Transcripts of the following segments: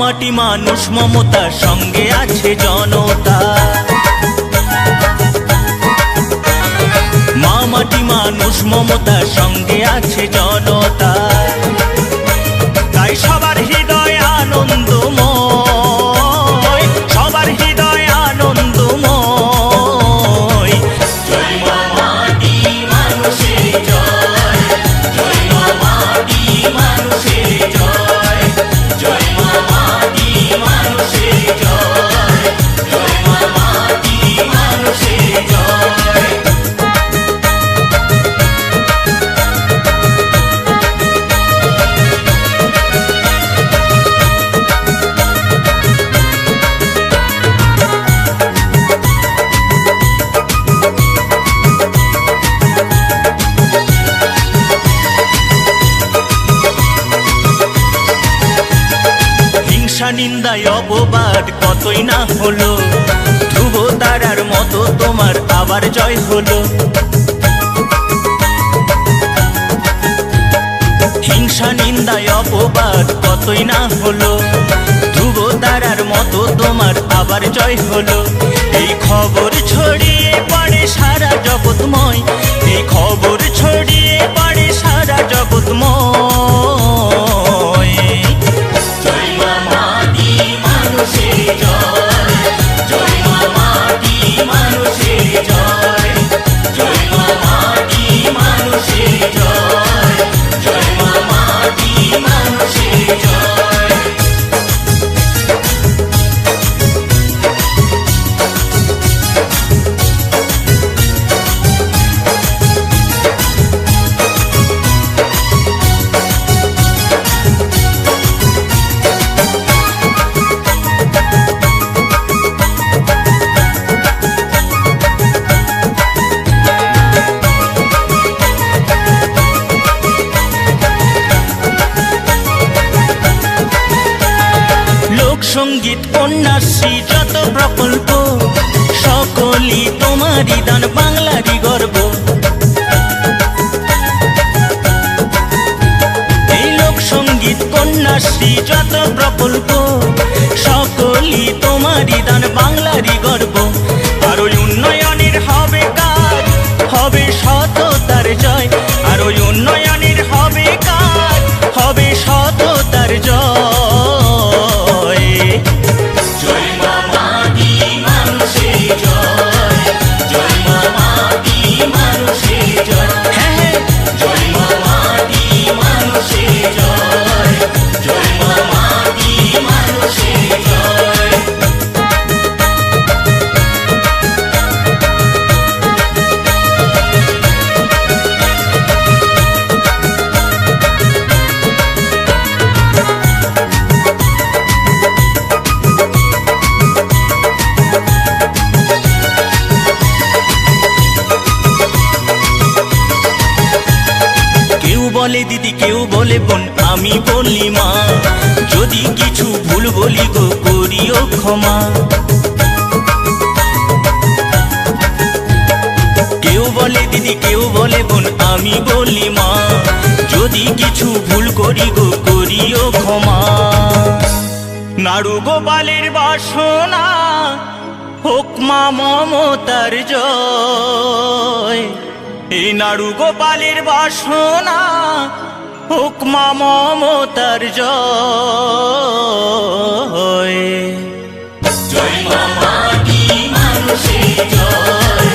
মাটি মানুষ মমতার সঙ্গে আছে জনতা। মা মাটি মানুষ মমতার সঙ্গে আছে জনতা। তাই সবার হৃদয় আনন্দময়, সবার হৃদয় আনন্দময়। জয় মা মাটি মানুষের জয়, জয় মা মাটি মানুষের জয়, জয় মা মাটি মানুষের জয়, জয় মা মাটি মানুষের জয়। নিন্দায় অপবাদ কতই না হলো, ধ্রুব তারার মতো তোমার আবার জয় হলো। হিংসা নিন্দায় অপবাদ কতই না হলো, ধ্রুব তারার মতো তোমার আবার জয় হলো। এই খবর ছড়িয়ে পড়ে সারা জগৎময়, এই খবর ছড়িয়ে পড়ে সারা জগৎময়। জয় মা মাটি মানুষের জয়, জয় মা মাটি মানুষের জয়, জয় মা মাটি মানুষের জয়, জয় মা মাটি মানুষের জয়। লোকসঙ্গীত কন্যাশ্রী যত প্রকল্প, সকলই তোমারই দান, বাংলারই গর্ব। এই লোকসঙ্গীত কন্যাশ্রী যত প্রকল্প, সকলই তোমারই দান, বাংলারই গর্ব। আর ওই উন্নয়নের হবে কাজ, হবে সততার জয়, আর ওই উন্নয়নের হবে কাজ, হবে সততার জয়। জয় মা মাটি মানুষের জয়, জয় মা মাটি মানুষের জয়, হ্যাঁ জয় মা মাটি মানুষের জয়, জয় মা মাটি মানুষের জয়। বলে দিদি কেউ বলে বোন, আমি বলি মা, যদি কিছু ভুল বলি গো করিও ক্ষমা। কেউ বলে দিদি কেউ বলে বোন, আমি বলি মা, যদি কিছু ভুল করি গো করিও ক্ষমা। নাড়ু গোপালের বাসনা হোক মা মমতার জয়, এই নাড়ু গোপালের বাসনা হোক মা মমতার জয়। জয় মা মাটি মানুষের জয়,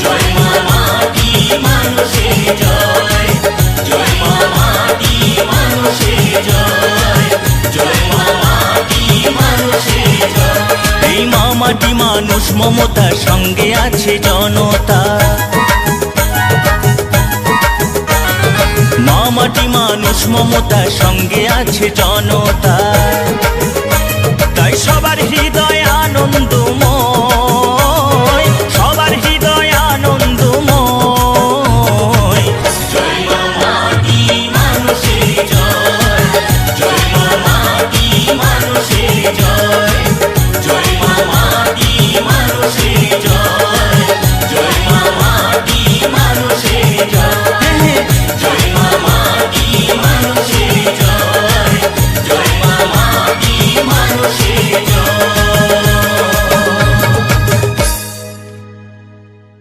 জয় মা মাটি মানুষের জয়, জয় মা মাটি মানুষের জয়, জয় মা মাটি মানুষের জয়। এই মা মাটি মানুষ মমতার সঙ্গে আছে জনতা। মা মাটি মানুষ মমতার সঙ্গে আছে জনতা। তাই সবার হৃদয়